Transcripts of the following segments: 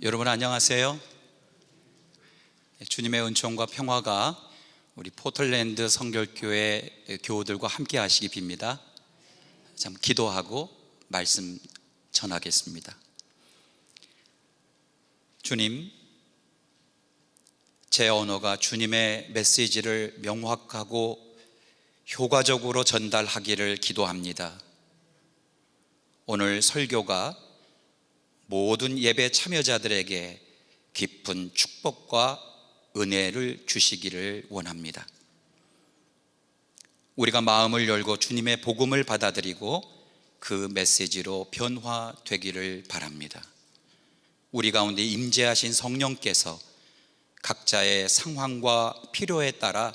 여러분 안녕하세요. 주님의 은총과 평화가 우리 포틀랜드 성결교회 교우들과 함께 하시기 빕니다. 참 기도하고 말씀 전하겠습니다. 주님, 제 언어가 주님의 메시지를 명확하고 효과적으로 전달하기를 기도합니다. 오늘 설교가 모든 예배 참여자들에게 깊은 축복과 은혜를 주시기를 원합니다. 우리가 마음을 열고 주님의 복음을 받아들이고 그 메시지로 변화되기를 바랍니다. 우리 가운데 임재하신 성령께서 각자의 상황과 필요에 따라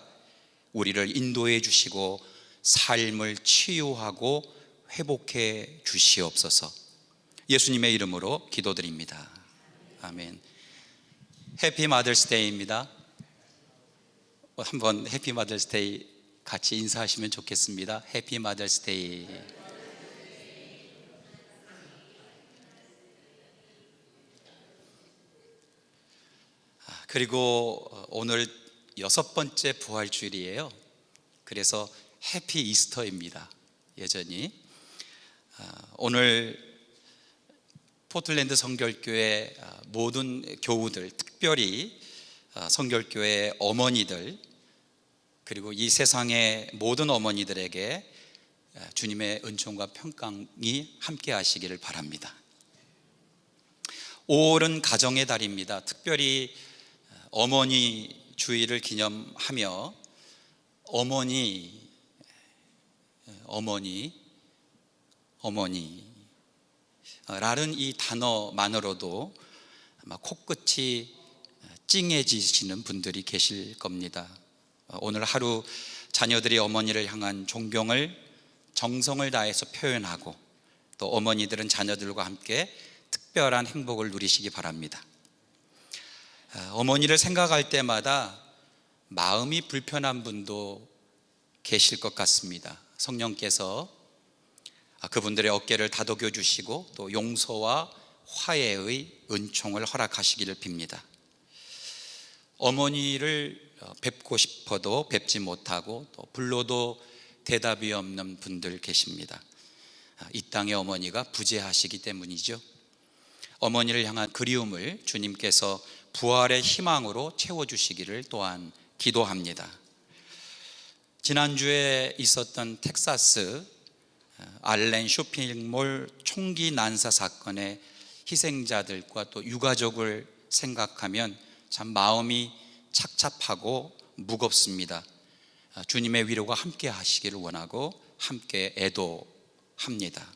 우리를 인도해 주시고 삶을 치유하고 회복해 주시옵소서. 예수님의 이름으로 기도드립니다. 아멘. 해피 마더스데이입니다. 한번 해피 마더스데이 같이 인사하시면 좋겠습니다. 해피 마더스데이. 그리고 오늘 6번째 부활주일이에요. 그래서 해피 이스터입니다. 여전히 오늘 포틀랜드 성결교회 모든 교우들, 특별히 성결교회 어머니들, 그리고 이 세상의 모든 어머니들에게 주님의 은총과 평강이 함께 하시기를 바랍니다. 5월은 가정의 달입니다. 특별히 어머니 주일을 기념하며 라는 이 단어만으로도 아마 코끝이 찡해지시는 분들이 계실 겁니다. 오늘 하루 자녀들이 어머니를 향한 존경을 정성을 다해서 표현하고 또 어머니들은 자녀들과 함께 특별한 행복을 누리시기 바랍니다. 어머니를 생각할 때마다 마음이 불편한 분도 계실 것 같습니다. 성령께서 그분들의 어깨를 다독여 주시고 또 용서와 화해의 은총을 허락하시기를 빕니다. 어머니를 뵙고 싶어도 뵙지 못하고 또 불러도 대답이 없는 분들 계십니다. 이 땅의 어머니가 부재하시기 때문이죠. 어머니를 향한 그리움을 주님께서 부활의 희망으로 채워주시기를 또한 기도합니다. 지난주에 있었던 텍사스 알렌 쇼핑몰 총기 난사 사건의 희생자들과 또 유가족을 생각하면 참 마음이 착잡하고 무겁습니다. 주님의 위로가 함께 하시기를 원하고 함께 애도합니다.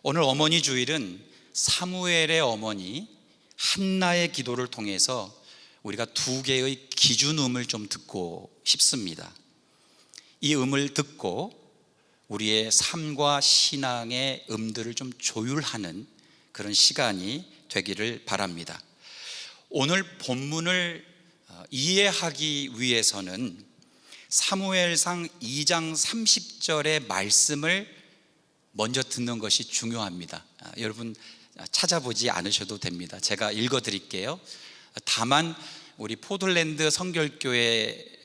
오늘 어머니 주일은 사무엘의 어머니 한나의 기도를 통해서 우리가 두 개의 기준음을 좀 듣고 싶습니다. 이 음을 듣고 우리의 삶과 신앙의 음들을 좀 조율하는 그런 시간이 되기를 바랍니다. 오늘 본문을 이해하기 위해서는 사무엘상 2장 30절의 말씀을 먼저 듣는 것이 중요합니다. 여러분 찾아보지 않으셔도 됩니다. 제가 읽어드릴게요. 다만 우리 포틀랜드 성결교회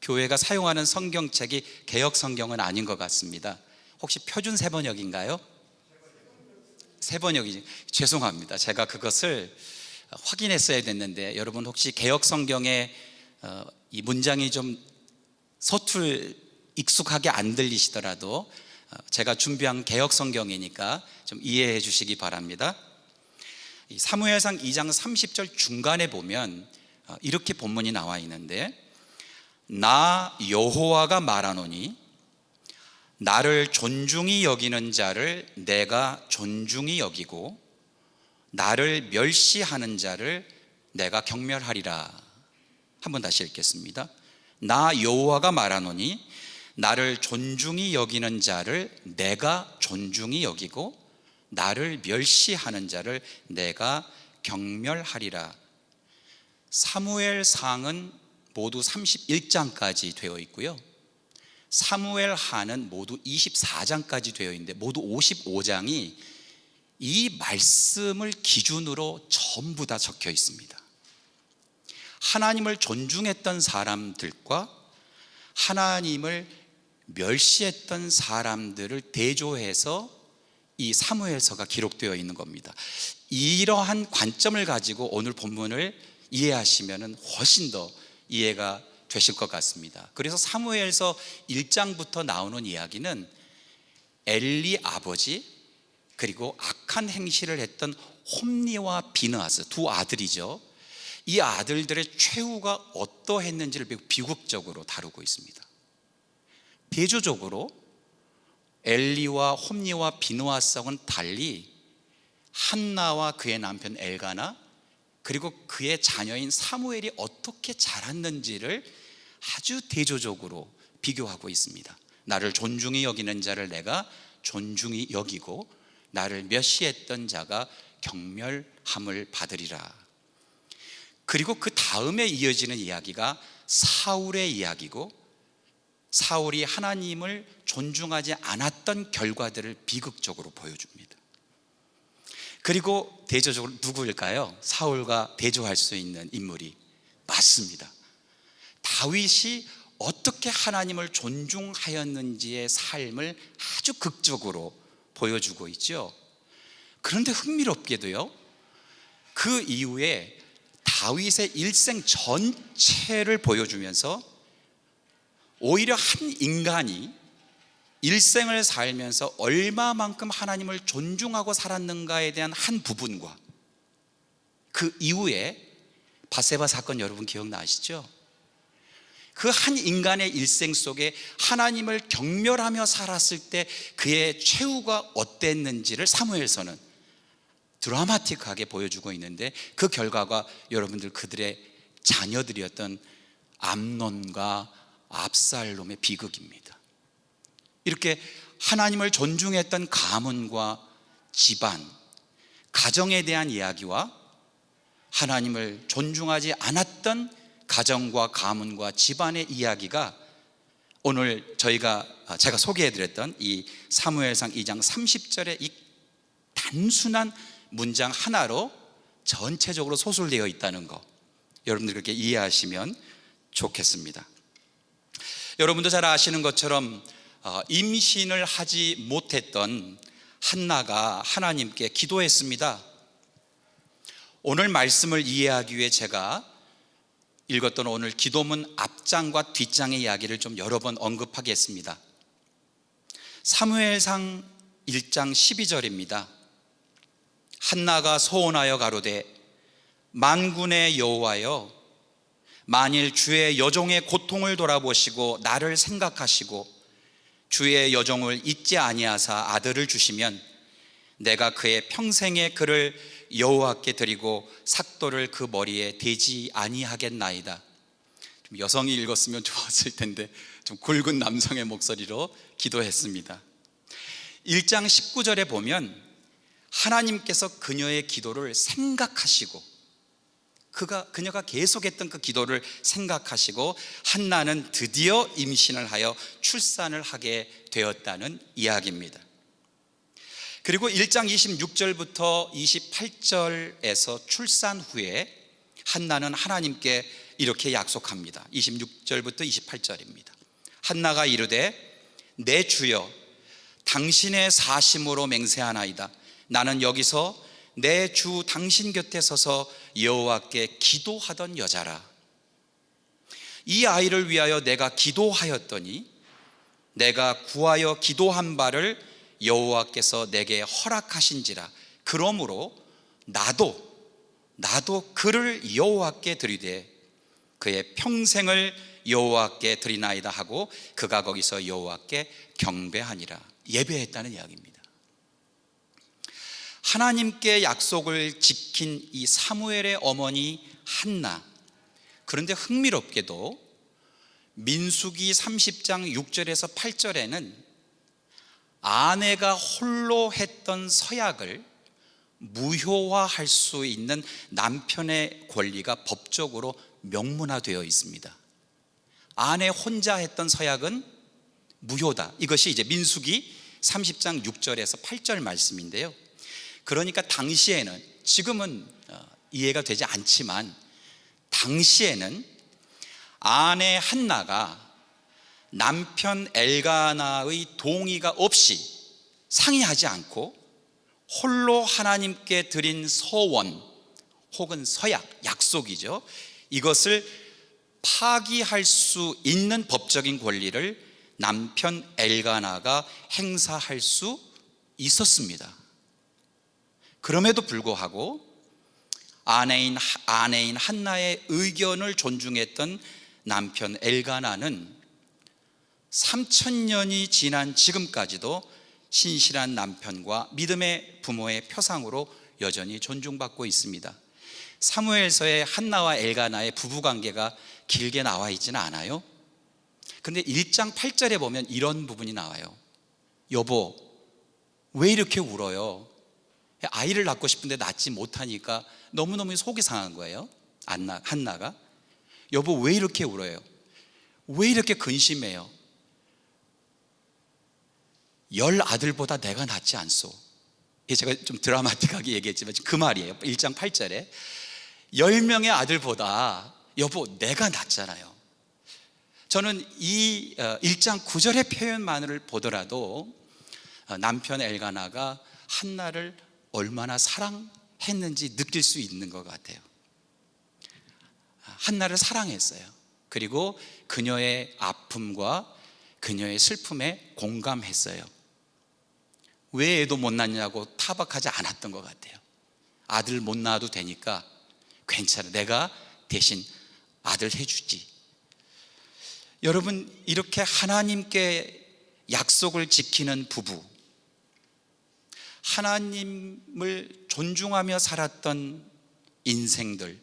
교회가 사용하는 성경책이 개역 성경은 아닌 것 같습니다. 혹시 표준 세번역인가요? 세번역이지. 죄송합니다. 제가 그것을 확인했어야 됐는데 여러분 혹시 개역 성경에 이 문장이 좀 익숙하게 안 들리시더라도 제가 준비한 개역 성경이니까 좀 이해해 주시기 바랍니다. 사무엘상 2장 30절 중간에 보면 이렇게 본문이 나와 있는데, 나 여호와가 말하노니 나를 존중히 여기는 자를 내가 존중히 여기고 나를 멸시하는 자를 내가 경멸하리라. 한번 다시 읽겠습니다. 나 여호와가 말하노니 나를 존중히 여기는 자를 내가 존중히 여기고 나를 멸시하는 자를 내가 경멸하리라. 사무엘상은 모두 31장까지 되어 있고요, 사무엘하는 모두 24장까지 되어 있는데 모두 55장이 이 말씀을 기준으로 전부 다 적혀 있습니다. 하나님을 존중했던 사람들과 하나님을 멸시했던 사람들을 대조해서 이 사무엘서가 기록되어 있는 겁니다. 이러한 관점을 가지고 오늘 본문을 이해하시면 훨씬 더 이해가 되실 것 같습니다. 그래서 사무엘서 1장부터 나오는 이야기는 엘리 아버지 그리고 악한 행실을 했던 홈니와 비느하스 두 아들이죠. 이 아들들의 최후가 어떠했는지를 비극적으로 다루고 있습니다. 대조적으로 엘리와 홈니와 비느하스하고는 달리 한나와 그의 남편 엘가나 그리고 그의 자녀인 사무엘이 어떻게 자랐는지를 아주 대조적으로 비교하고 있습니다. 나를 존중히 여기는 자를 내가 존중히 여기고 나를 멸시했던 자가 경멸함을 받으리라. 그리고 그 다음에 이어지는 이야기가 사울의 이야기고 사울이 하나님을 존중하지 않았던 결과들을 비극적으로 보여줍니다. 그리고 대조적으로 누구일까요? 사울과 대조할 수 있는 인물이 맞습니다. 다윗이 어떻게 하나님을 존중하였는지의 삶을 아주 극적으로 보여주고 있죠. 그런데 흥미롭게도요, 그 이후에 다윗의 일생 전체를 보여주면서 오히려 한 인간이 일생을 살면서 얼마만큼 하나님을 존중하고 살았는가에 대한 한 부분과 그 이후에 바세바 사건 여러분 기억나시죠? 그 한 인간의 일생 속에 하나님을 경멸하며 살았을 때 그의 최후가 어땠는지를 사무엘서는 드라마틱하게 보여주고 있는데 그 결과가 여러분들 그들의 자녀들이었던 암논과 압살롬의 비극입니다. 이렇게 하나님을 존중했던 가문과 집안, 가정에 대한 이야기와 하나님을 존중하지 않았던 가정과 가문과 집안의 이야기가 오늘 제가 소개해드렸던 이 사무엘상 2장 30절의 이 단순한 문장 하나로 전체적으로 소술되어 있다는 거, 여러분들 그렇게 이해하시면 좋겠습니다. 여러분도 잘 아시는 것처럼 임신을 하지 못했던 한나가 하나님께 기도했습니다. 오늘 말씀을 이해하기 위해 제가 읽었던 오늘 기도문 앞장과 뒷장의 이야기를 좀 여러 번 언급하겠습니다. 사무엘상 1장 12절입니다. 한나가 소원하여 가로되 만군의 여호와여, 만일 주의 여종의 고통을 돌아보시고 나를 생각하시고 주의 여종을 잊지 아니하사 아들을 주시면 내가 그의 평생의 그를 여호와께 드리고 삭도를 그 머리에 대지 아니하겠나이다. 좀 여성이 읽었으면 좋았을 텐데 좀 굵은 남성의 목소리로 기도했습니다. 1장 19절에 보면 하나님께서 그녀의 기도를 생각하시고 그녀가 계속했던 그 기도를 생각하시고 한나는 드디어 임신을 하여 출산을 하게 되었다는 이야기입니다. 그리고 1장 26절부터 28절에서 출산 후에 한나는 하나님께 이렇게 약속합니다. 26절부터 28절입니다. 한나가 이르되 내 주여, 당신의 사심으로 맹세하나이다. 나는 여기서 내 주 당신 곁에 서서 여호와께 기도하던 여자라. 이 아이를 위하여 내가 기도하였더니 내가 구하여 기도한 바를 여호와께서 내게 허락하신지라. 그러므로 나도 그를 여호와께 드리되 그의 평생을 여호와께 드리나이다 하고 그가 거기서 여호와께 경배하니라. 예배했다는 이야기입니다. 하나님께 약속을 지킨 이 사무엘의 어머니 한나. 그런데 흥미롭게도 민수기 30장 6절에서 8절에는 아내가 홀로 했던 서약을 무효화할 수 있는 남편의 권리가 법적으로 명문화되어 있습니다. 아내 혼자 했던 서약은 무효다. 이것이 이제 민수기 30장 6절에서 8절 말씀인데요. 그러니까 당시에는, 지금은 이해가 되지 않지만 당시에는 아내 한나가 남편 엘가나의 동의가 없이, 상의하지 않고 홀로 하나님께 드린 서원 혹은 서약, 약속이죠, 이것을 파기할 수 있는 법적인 권리를 남편 엘가나가 행사할 수 있었습니다. 그럼에도 불구하고 아내인 한나의 의견을 존중했던 남편 엘가나는 3000년이 지난 지금까지도 신실한 남편과 믿음의 부모의 표상으로 여전히 존중받고 있습니다. 사무엘서에 한나와 엘가나의 부부관계가 길게 나와 있지는 않아요. 그런데 1장 8절에 보면 이런 부분이 나와요. 여보, 왜 이렇게 울어요? 아이를 낳고 싶은데 낳지 못하니까 너무너무 속이 상한 거예요. 한나가. 여보, 왜 이렇게 울어요? 왜 이렇게 근심해요? 10 아들보다 내가 낫지 않소. 제가 좀 드라마틱하게 얘기했지만 그 말이에요. 1장 8절에 10명의 아들보다 여보 내가 낫잖아요. 저는 이 1장 9절의 표현만을 보더라도 남편 엘가나가 한나를 얼마나 사랑했는지 느낄 수 있는 것 같아요. 한나를 사랑했어요. 그리고 그녀의 아픔과 그녀의 슬픔에 공감했어요. 왜 애도 못 낳냐고 타박하지 않았던 것 같아요. 아들 못 낳아도 되니까 괜찮아, 내가 대신 아들 해주지. 여러분, 이렇게 하나님께 약속을 지키는 부부, 하나님을 존중하며 살았던 인생들,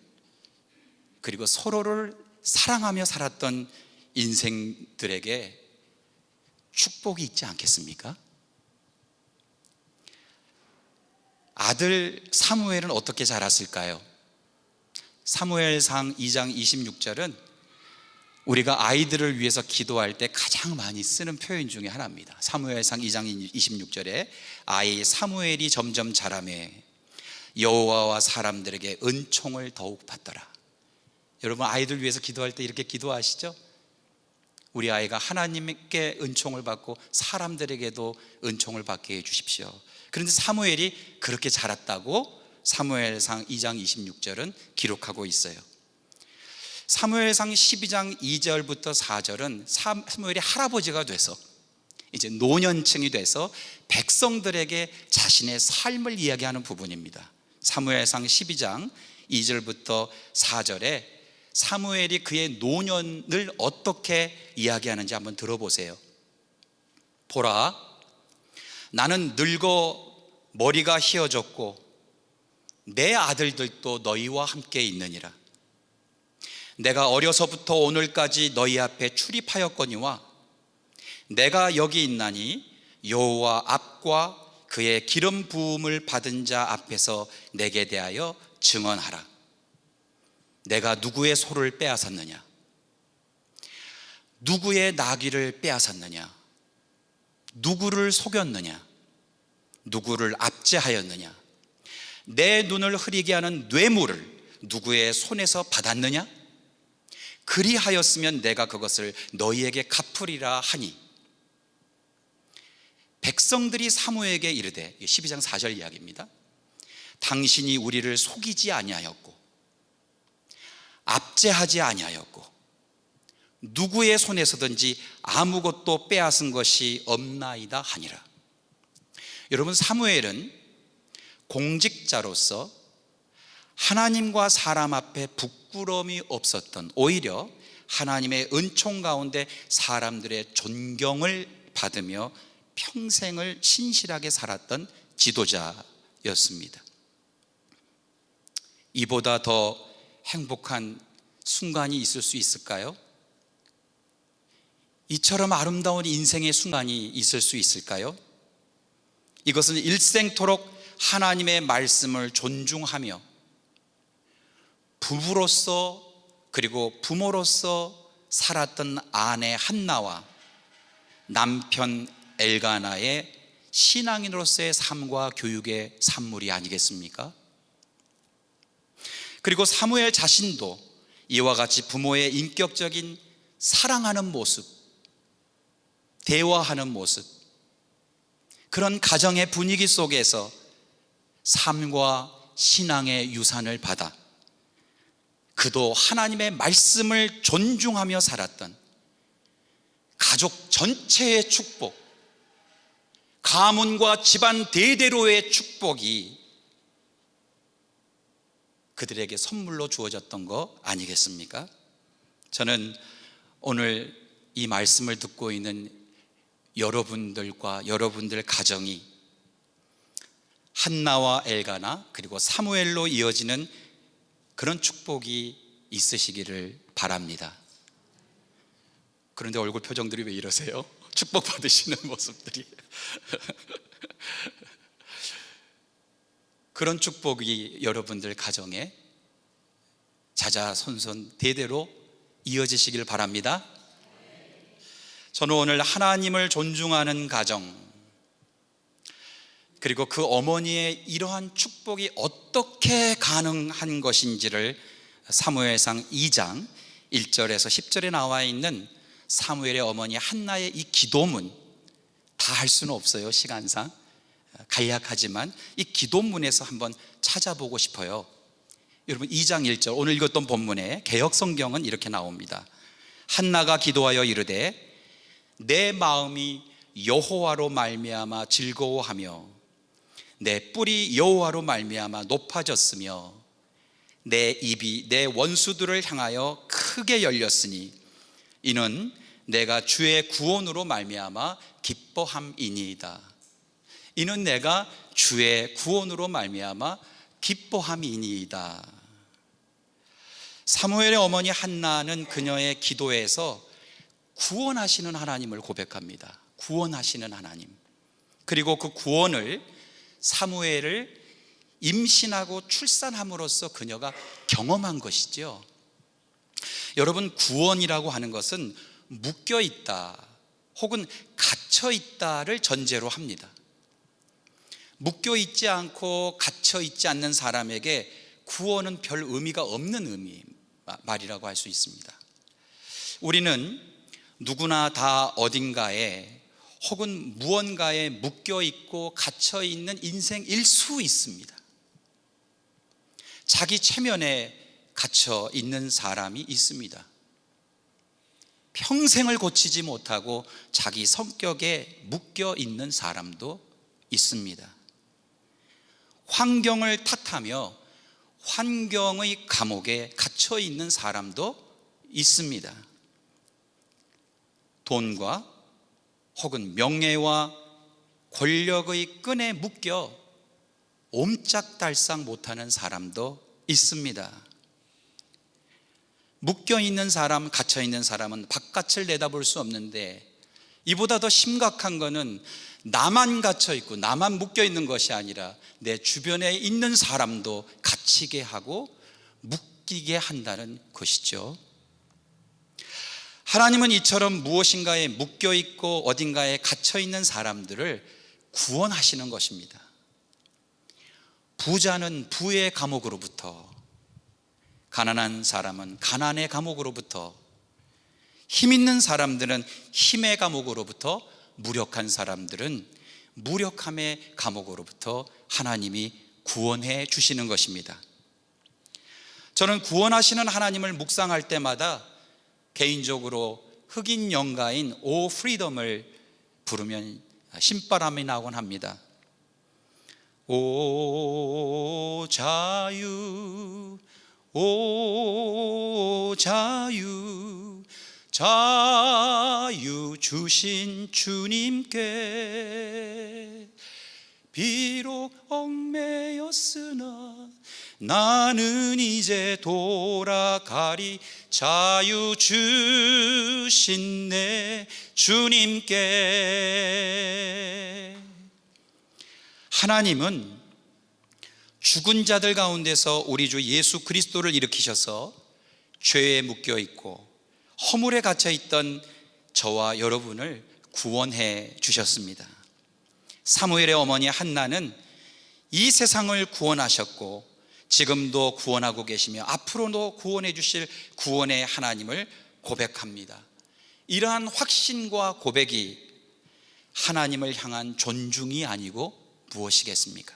그리고 서로를 사랑하며 살았던 인생들에게 축복이 있지 않겠습니까? 아들 사무엘은 어떻게 자랐을까요? 사무엘상 2장 26절은 우리가 아이들을 위해서 기도할 때 가장 많이 쓰는 표현 중에 하나입니다. 사무엘상 2장 26절에 아이 사무엘이 점점 자라매 여호와와 사람들에게 은총을 더욱 받더라. 여러분, 아이들 위해서 기도할 때 이렇게 기도하시죠? 우리 아이가 하나님께 은총을 받고 사람들에게도 은총을 받게 해주십시오. 그런데 사무엘이 그렇게 자랐다고 사무엘상 2장 26절은 기록하고 있어요. 사무엘상 12장 2절부터 4절은 사무엘이 할아버지가 돼서 이제 노년층이 돼서 백성들에게 자신의 삶을 이야기하는 부분입니다. 사무엘상 12장 2절부터 4절에 사무엘이 그의 노년을 어떻게 이야기하는지 한번 들어보세요. 보라, 나는 늙어 머리가 휘어졌고 내 아들들도 너희와 함께 있느니라. 내가 어려서부터 오늘까지 너희 앞에 출입하였거니와 내가 여기 있나니 여호와 앞과 그의 기름 부음을 받은 자 앞에서 내게 대하여 증언하라. 내가 누구의 소를 빼앗았느냐? 누구의 나귀를 빼앗았느냐? 누구를 속였느냐? 누구를 압제하였느냐? 내 눈을 흐리게 하는 뇌물을 누구의 손에서 받았느냐? 그리하였으면 내가 그것을 너희에게 갚으리라 하니, 백성들이 사무엘에게 이르되, 12장 4절 이야기입니다. 당신이 우리를 속이지 아니하였고 압제하지 아니하였고 누구의 손에서든지 아무것도 빼앗은 것이 없나이다 하니라. 여러분, 사무엘은 공직자로서 하나님과 사람 앞에 부끄러움이 없었던, 오히려 하나님의 은총 가운데 사람들의 존경을 받으며 평생을 신실하게 살았던 지도자였습니다. 이보다 더 행복한 순간이 있을 수 있을까요? 이처럼 아름다운 인생의 순간이 있을 수 있을까요? 이것은 일생토록 하나님의 말씀을 존중하며 부부로서 그리고 부모로서 살았던 아내 한나와 남편 엘가나의 신앙인으로서의 삶과 교육의 산물이 아니겠습니까? 그리고 사무엘 자신도 이와 같이 부모의 인격적인 사랑하는 모습, 대화하는 모습, 그런 가정의 분위기 속에서 삶과 신앙의 유산을 받아 그도 하나님의 말씀을 존중하며 살았던 가족 전체의 축복, 가문과 집안 대대로의 축복이 그들에게 선물로 주어졌던 거 아니겠습니까? 저는 오늘 이 말씀을 듣고 있는 여러분들과 여러분들 가정이 한나와 엘가나 그리고 사무엘로 이어지는 그런 축복이 있으시기를 바랍니다. 그런데 얼굴 표정들이 왜 이러세요? 축복 받으시는 모습들이 그런 축복이 여러분들 가정에 자자손손 대대로 이어지시길 바랍니다. 저는 오늘 하나님을 존중하는 가정, 그리고 그 어머니의 이러한 축복이 어떻게 가능한 것인지를 사무엘상 2장 1절에서 10절에 나와 있는 사무엘의 어머니 한나의 이 기도문, 다 할 수는 없어요, 시간상 간략하지만 이 기도문에서 한번 찾아보고 싶어요. 여러분 2장 1절 오늘 읽었던 본문에 개역성경은 이렇게 나옵니다. 한나가 기도하여 이르되 내 마음이 여호와로 말미암아 즐거워하며 내 뿔이 여호와로 말미암아 높아졌으며 내 입이 내 원수들을 향하여 크게 열렸으니 이는 내가 주의 구원으로 말미암아 기뻐함이니이다. 이는 내가 주의 구원으로 말미암아 기뻐함이니이다. 사무엘의 어머니 한나는 그녀의 기도에서 구원하시는 하나님을 고백합니다. 구원하시는 하나님. 그리고 그 구원을 사무엘을 임신하고 출산함으로써 그녀가 경험한 것이죠. 여러분, 구원이라고 하는 것은 묶여있다 혹은 갇혀있다를 전제로 합니다. 묶여있지 않고 갇혀있지 않는 사람에게 구원은 별 의미가 없는 말이라고 할 수 있습니다. 우리는 누구나 다 어딘가에 혹은 무언가에 묶여있고 갇혀있는 인생일 수 있습니다. 자기 체면에 갇혀있는 사람이 있습니다. 평생을 고치지 못하고 자기 성격에 묶여있는 사람도 있습니다. 환경을 탓하며 환경의 감옥에 갇혀있는 사람도 있습니다. 돈과 혹은 명예와 권력의 끈에 묶여 옴짝달싹 못하는 사람도 있습니다. 묶여있는 사람, 갇혀있는 사람은 바깥을 내다볼 수 없는데 이보다 더 심각한 것은 나만 갇혀있고 나만 묶여있는 것이 아니라 내 주변에 있는 사람도 갇히게 하고 묶이게 한다는 것이죠. 하나님은 이처럼 무엇인가에 묶여있고 어딘가에 갇혀있는 사람들을 구원하시는 것입니다. 부자는 부의 감옥으로부터, 가난한 사람은 가난의 감옥으로부터, 힘 있는 사람들은 힘의 감옥으로부터, 무력한 사람들은 무력함의 감옥으로부터 하나님이 구원해 주시는 것입니다. 저는 구원하시는 하나님을 묵상할 때마다 개인적으로 흑인 영가인 오 프리덤을 부르면 신바람이 나곤 합니다. 오 자유, 오 자유, 자유 주신 주님께 비록 얽매였으나 나는 이제 돌아가리. 자유 주신 내 주님께. 하나님은 죽은 자들 가운데서 우리 주 예수 그리스도를 일으키셔서 죄에 묶여있고 허물에 갇혀있던 저와 여러분을 구원해 주셨습니다. 사무엘의 어머니 한나는 이 세상을 구원하셨고 지금도 구원하고 계시며 앞으로도 구원해 주실 구원의 하나님을 고백합니다. 이러한 확신과 고백이 하나님을 향한 존중이 아니고 무엇이겠습니까?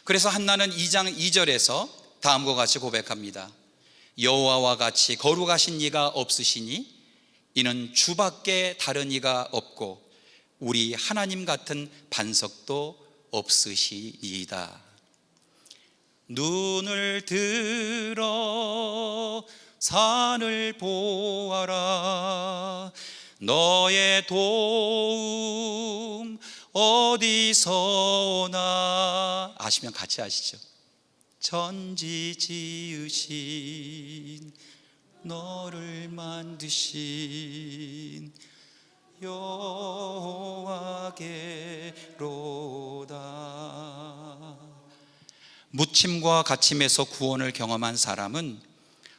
그래서 한나는 2장 2절에서 다음과 같이 고백합니다. 여호와와 같이 거룩하신 이가 없으시니 이는 주밖에 다른 이가 없고 우리 하나님 같은 반석도 없으시이다. 눈을 들어 산을 보아라. 너의 도움 어디서 오나. 아시면 같이 하시죠. 천지 지으신 너를 만드신 여호와께로다. 묻힘과 갇힘에서 구원을 경험한 사람은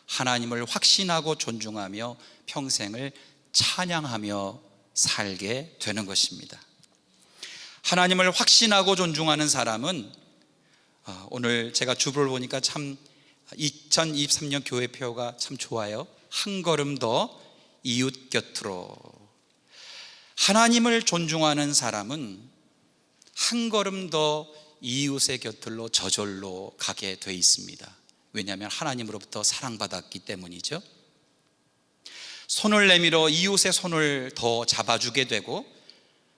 하나님을 확신하고 존중하며 평생을 찬양하며 살게 되는 것입니다. 하나님을 확신하고 존중하는 사람은 오늘 제가 주보를 보니까 참 2023년 교회표가 참 좋아요. 한 걸음 더 이웃 곁으로. 하나님을 존중하는 사람은 한 걸음 더 이웃의 곁으로 저절로 가게 돼 있습니다. 왜냐하면 하나님으로부터 사랑받았기 때문이죠. 손을 내밀어 이웃의 손을 더 잡아주게 되고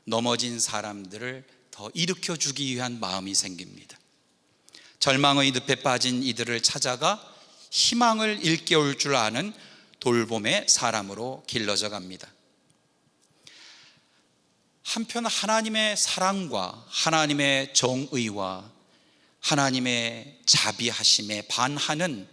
넘어진 사람들을 더 일으켜주기 위한 마음이 생깁니다. 절망의 늪에 빠진 이들을 찾아가 희망을 일깨울 줄 아는 돌봄의 사람으로 길러져 갑니다. 한편 하나님의 사랑과 하나님의 정의와 하나님의 자비하심에 반하는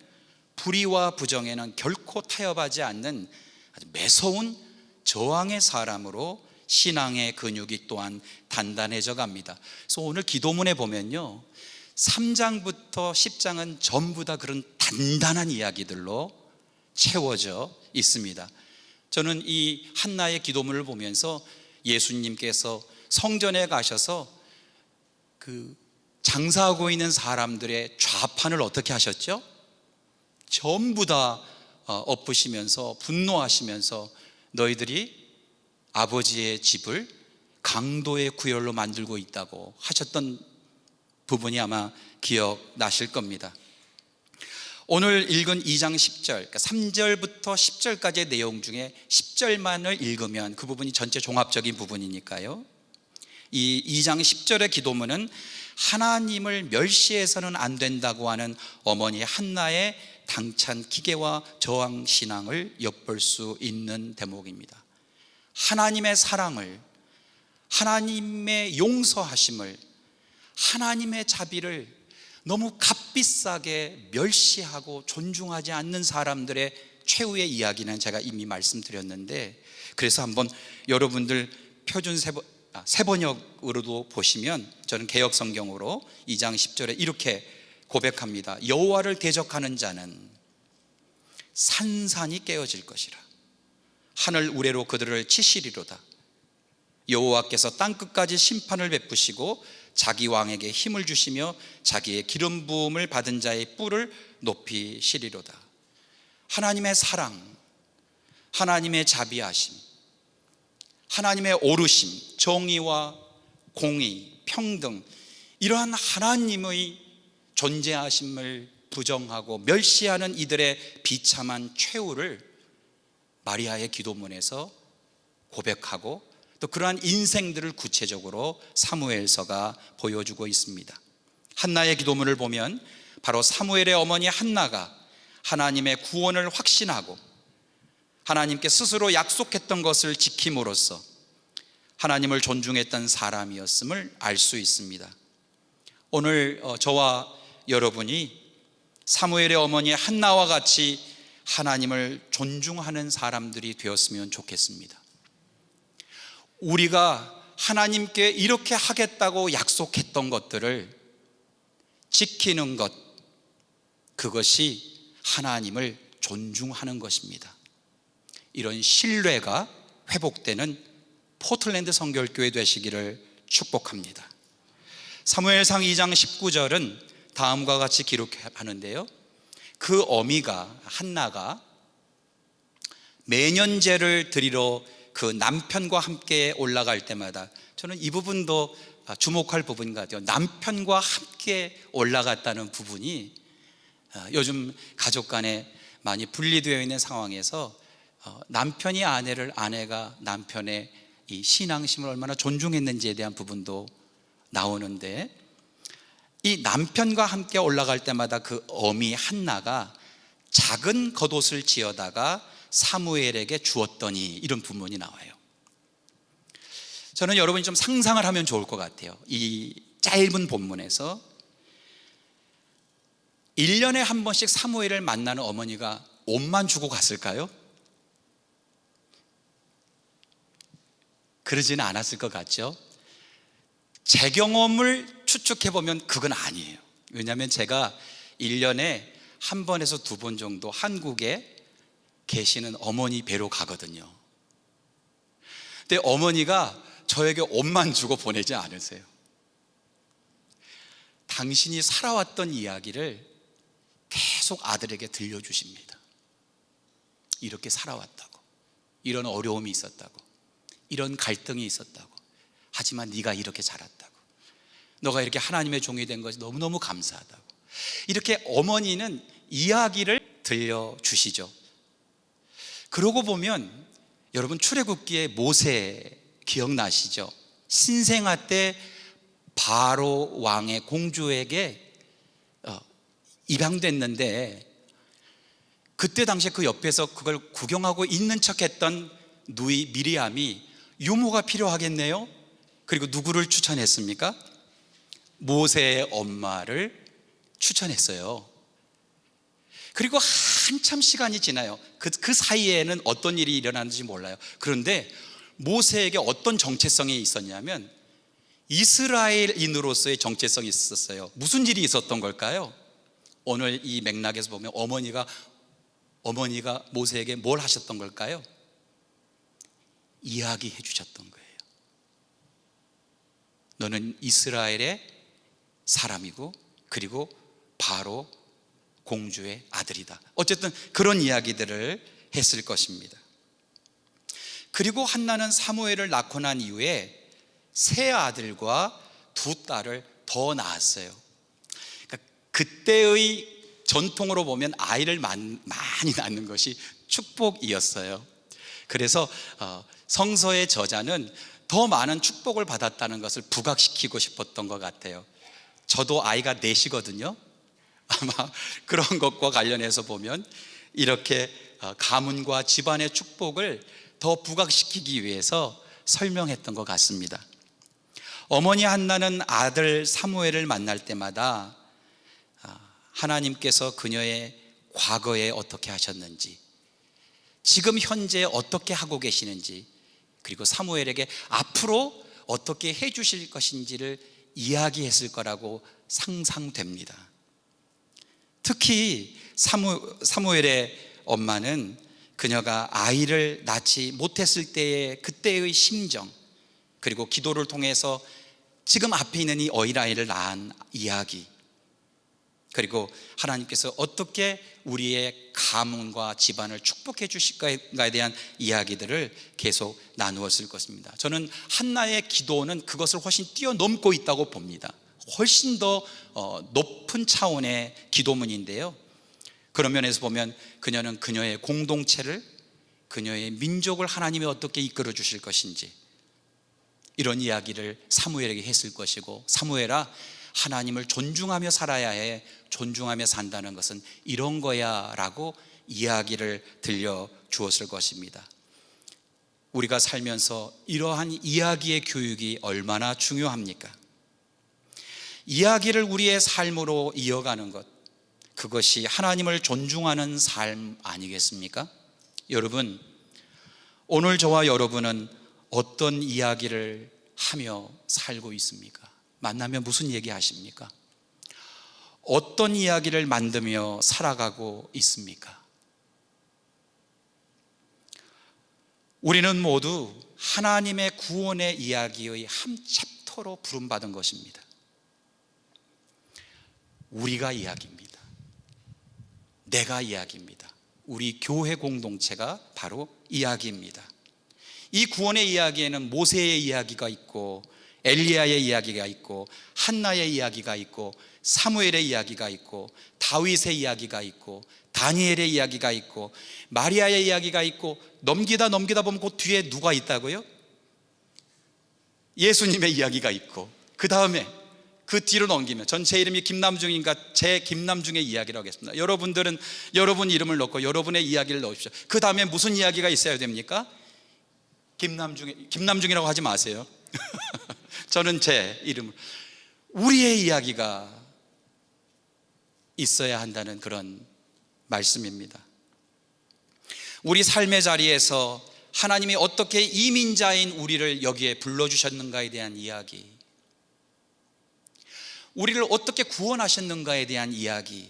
불의와 부정에는 결코 타협하지 않는 아주 매서운 저항의 사람으로 신앙의 근육이 또한 단단해져 갑니다. 그래서 오늘 기도문에 보면요, 3장부터 10장은 전부 다 그런 단단한 이야기들로 채워져 있습니다. 저는 이 한나의 기도문을 보면서 예수님께서 성전에 가셔서 그 장사하고 있는 사람들의 좌판을 어떻게 하셨죠? 전부 다 엎으시면서 분노하시면서 너희들이 아버지의 집을 강도의 구열로 만들고 있다고 하셨던 부분이 아마 기억나실 겁니다. 오늘 읽은 2장 10절, 그러니까 3절부터 10절까지의 내용 중에 10절만을 읽으면 그 부분이 전체 종합적인 부분이니까요. 이 2장 10절의 기도문은 하나님을 멸시해서는 안 된다고 하는 어머니 한나의 당찬 기계와 저항 신앙을 엿볼 수 있는 대목입니다. 하나님의 사랑을, 하나님의 용서하심을, 하나님의 자비를 너무 값비싸게 멸시하고 존중하지 않는 사람들의 최후의 이야기는 제가 이미 말씀드렸는데, 그래서 한번 여러분들 표준 세번역으로도 보시면, 저는 개역 성경으로 2장 10절에 이렇게 고백합니다. 여호와를 대적하는 자는 산산이 깨어질 것이라. 하늘 우레로 그들을 치시리로다. 여호와께서 땅끝까지 심판을 베푸시고 자기 왕에게 힘을 주시며 자기의 기름 부음을 받은 자의 뿔을 높이시리로다. 하나님의 사랑, 하나님의 자비하심, 하나님의 오르심, 정의와 공의, 평등, 이러한 하나님의 존재하심을 부정하고 멸시하는 이들의 비참한 최후를 마리아의 기도문에서 고백하고 또 그러한 인생들을 구체적으로 사무엘서가 보여주고 있습니다. 한나의 기도문을 보면 바로 사무엘의 어머니 한나가 하나님의 구원을 확신하고 하나님께 스스로 약속했던 것을 지킴으로써 하나님을 존중했던 사람이었음을 알 수 있습니다. 오늘 저와 여러분이 사무엘의 어머니 한나와 같이 하나님을 존중하는 사람들이 되었으면 좋겠습니다. 우리가 하나님께 이렇게 하겠다고 약속했던 것들을 지키는 것, 그것이 하나님을 존중하는 것입니다. 이런 신뢰가 회복되는 포틀랜드 성결교회 되시기를 축복합니다. 사무엘상 2장 19절은 다음과 같이 기록하는데요, 그 어미가 한나가 매년제를 드리러 그 남편과 함께 올라갈 때마다, 저는 이 부분도 주목할 부분 같아요. 남편과 함께 올라갔다는 부분이 요즘 가족 간에 많이 분리되어 있는 상황에서 남편이 아내를, 아내가 남편의 이 신앙심을 얼마나 존중했는지에 대한 부분도 나오는데, 이 남편과 함께 올라갈 때마다 그 어미 한나가 작은 겉옷을 지어다가 사무엘에게 주었더니, 이런 부분이 나와요. 저는 여러분이 좀 상상을 하면 좋을 것 같아요. 이 짧은 본문에서 1년에 한 번씩 사무엘을 만나는 어머니가 옷만 주고 갔을까요? 그러지는 않았을 것 같죠? 제 경험을 추측해보면 그건 아니에요. 왜냐하면 제가 1년에 한 번에서 두 번 정도 한국에 계시는 어머니 뵈러 가거든요. 근데 어머니가 저에게 옷만 주고 보내지 않으세요. 당신이 살아왔던 이야기를 계속 아들에게 들려주십니다. 이렇게 살아왔다고, 이런 어려움이 있었다고, 이런 갈등이 있었다고, 하지만 네가 이렇게 자랐다고, 너가 이렇게 하나님의 종이 된 것이 너무너무 감사하다고, 이렇게 어머니는 이야기를 들려주시죠. 그러고 보면 여러분, 출애굽기에 모세 기억나시죠? 신생아 때 바로 왕의 공주에게 입양됐는데, 그때 당시에 그 옆에서 그걸 구경하고 있는 척했던 누이 미리암이 유모가 필요하겠네요. 그리고 누구를 추천했습니까? 모세의 엄마를 추천했어요. 그리고 한참 시간이 지나요. 그 사이에는 어떤 일이 일어나는지 몰라요. 그런데 모세에게 어떤 정체성이 있었냐면 이스라엘인으로서의 정체성이 있었어요. 무슨 일이 있었던 걸까요? 오늘 이 맥락에서 보면 어머니가 모세에게 뭘 하셨던 걸까요? 이야기해 주셨던 거예요. 너는 이스라엘의 사람이고, 그리고 바로 공주의 아들이다. 어쨌든 그런 이야기들을 했을 것입니다. 그리고 한나는 사무엘을 낳고 난 이후에 세 아들과 두 딸을 더 낳았어요. 그러니까 그때의 전통으로 보면 아이를 많이 낳는 것이 축복이었어요. 그래서 성서의 저자는 더 많은 축복을 받았다는 것을 부각시키고 싶었던 것 같아요. 저도 아이가 넷이거든요. 아마 그런 것과 관련해서 보면 이렇게 가문과 집안의 축복을 더 부각시키기 위해서 설명했던 것 같습니다. 어머니 한나는 아들 사무엘을 만날 때마다 하나님께서 그녀의 과거에 어떻게 하셨는지, 지금 현재 어떻게 하고 계시는지, 그리고 사무엘에게 앞으로 어떻게 해 주실 것인지를 이야기했을 거라고 상상됩니다. 특히 사무엘의 엄마는 그녀가 아이를 낳지 못했을 때의 그때의 심정, 그리고 기도를 통해서 지금 앞에 있는 이 어린아이를 낳은 이야기, 그리고 하나님께서 어떻게 우리의 가문과 집안을 축복해 주실까에 대한 이야기들을 계속 나누었을 것입니다. 저는 한나의 기도는 그것을 훨씬 뛰어넘고 있다고 봅니다. 훨씬 더 높은 차원의 기도문인데요, 그런 면에서 보면 그녀는 그녀의 공동체를, 그녀의 민족을 하나님이 어떻게 이끌어 주실 것인지, 이런 이야기를 사무엘에게 했을 것이고, 사무엘아, 하나님을 존중하며 살아야 해. 존중하며 산다는 것은 이런 거야 라고 이야기를 들려주었을 것입니다. 우리가 살면서 이러한 이야기의 교육이 얼마나 중요합니까? 이야기를 우리의 삶으로 이어가는 것, 그것이 하나님을 존중하는 삶 아니겠습니까? 여러분, 오늘 저와 여러분은 어떤 이야기를 하며 살고 있습니까? 만나면 무슨 얘기 하십니까? 어떤 이야기를 만들며 살아가고 있습니까? 우리는 모두 하나님의 구원의 이야기의 한 서로 부름받은 것입니다. 우리가 이야기입니다. 내가 이야기입니다. 우리 교회 공동체가 바로 이야기입니다. 이 구원의 이야기에는 모세의 이야기가 있고, 엘리야의 이야기가 있고, 한나의 이야기가 있고, 사무엘의 이야기가 있고, 다윗의 이야기가 있고, 다니엘의 이야기가 있고, 마리아의 이야기가 있고, 넘기다 보면 그 뒤에 누가 있다고요? 예수님의 이야기가 있고, 그 다음에 그 뒤로 넘기면, 전 제 이름이 김남중인가 제 김남중의 이야기라고 하겠습니다. 여러분들은 여러분 이름을 넣고 여러분의 이야기를 넣으십시오. 그 다음에 무슨 이야기가 있어야 됩니까? 김남중이라고 하지 마세요. 저는 제 이름을, 우리의 이야기가 있어야 한다는 그런 말씀입니다. 우리 삶의 자리에서 하나님이 어떻게 이민자인 우리를 여기에 불러주셨는가에 대한 이야기, 우리를 어떻게 구원하셨는가에 대한 이야기,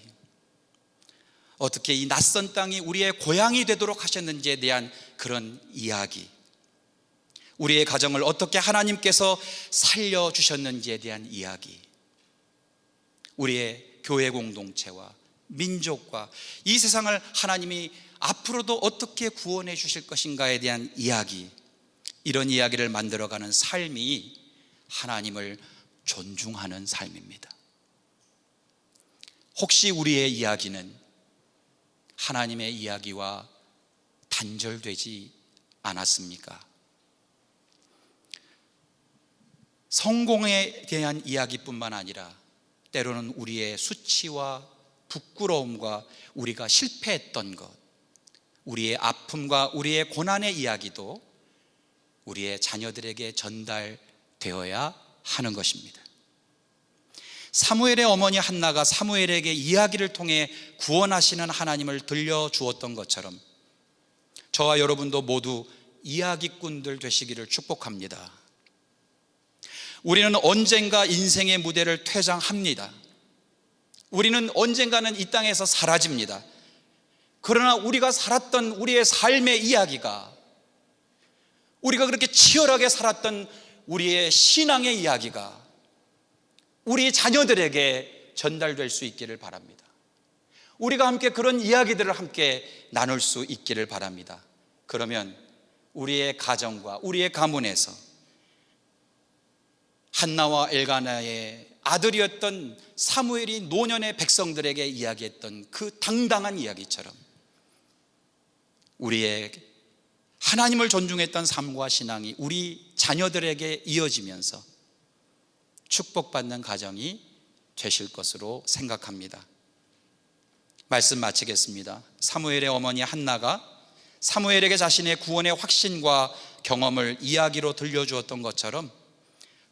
어떻게 이 낯선 땅이 우리의 고향이 되도록 하셨는지에 대한 그런 이야기, 우리의 가정을 어떻게 하나님께서 살려주셨는지에 대한 이야기, 우리의 교회 공동체와 민족과 이 세상을 하나님이 앞으로도 어떻게 구원해 주실 것인가에 대한 이야기, 이런 이야기를 만들어가는 삶이 하나님을 존중하는 삶입니다. 혹시 우리의 이야기는 하나님의 이야기와 단절되지 않았습니까? 성공에 대한 이야기뿐만 아니라 때로는 우리의 수치와 부끄러움과 우리가 실패했던 것, 우리의 아픔과 우리의 고난의 이야기도 우리의 자녀들에게 전달되어야 하는 것입니다. 사무엘의 어머니 한나가 사무엘에게 이야기를 통해 구원하시는 하나님을 들려주었던 것처럼 저와 여러분도 모두 이야기꾼들 되시기를 축복합니다. 우리는 언젠가 인생의 무대를 퇴장합니다. 우리는 언젠가는 이 땅에서 사라집니다. 그러나 우리가 살았던 우리의 삶의 이야기가, 우리가 그렇게 치열하게 살았던 우리의 신앙의 이야기가 우리 자녀들에게 전달될 수 있기를 바랍니다. 우리가 함께 그런 이야기들을 함께 나눌 수 있기를 바랍니다. 그러면 우리의 가정과 우리의 가문에서 한나와 엘가나의 아들이었던 사무엘이 노년의 백성들에게 이야기했던 그 당당한 이야기처럼 우리의 하나님을 존중했던 삶과 신앙이 우리 자녀들에게 이어지면서 축복받는 가정이 되실 것으로 생각합니다. 말씀 마치겠습니다. 사무엘의 어머니 한나가 사무엘에게 자신의 구원의 확신과 경험을 이야기로 들려주었던 것처럼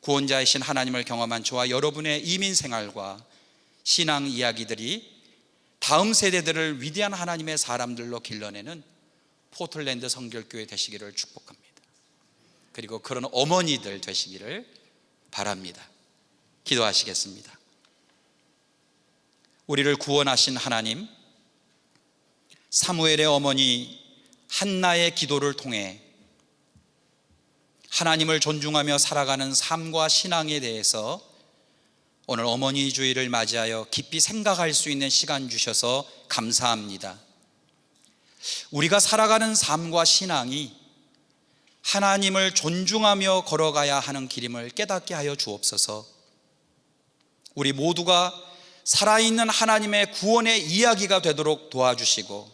구원자이신 하나님을 경험한 저와 여러분의 이민 생활과 신앙 이야기들이 다음 세대들을 위대한 하나님의 사람들로 길러내는 포틀랜드 성결교회 되시기를 축복합니다. 그리고 그런 어머니들 되시기를 바랍니다. 기도하시겠습니다. 우리를 구원하신 하나님, 사무엘의 어머니 한나의 기도를 통해 하나님을 존중하며 살아가는 삶과 신앙에 대해서 오늘 어머니 주일을 맞이하여 깊이 생각할 수 있는 시간 주셔서 감사합니다. 우리가 살아가는 삶과 신앙이 하나님을 존중하며 걸어가야 하는 길임을 깨닫게 하여 주옵소서. 우리 모두가 살아있는 하나님의 구원의 이야기가 되도록 도와주시고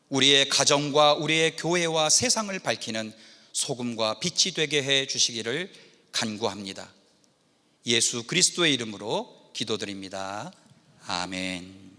우리의 가정과 우리의 교회와 세상을 밝히는 소금과 빛이 되게 해 주시기를 간구합니다. 예수 그리스도의 이름으로 기도드립니다. 아멘.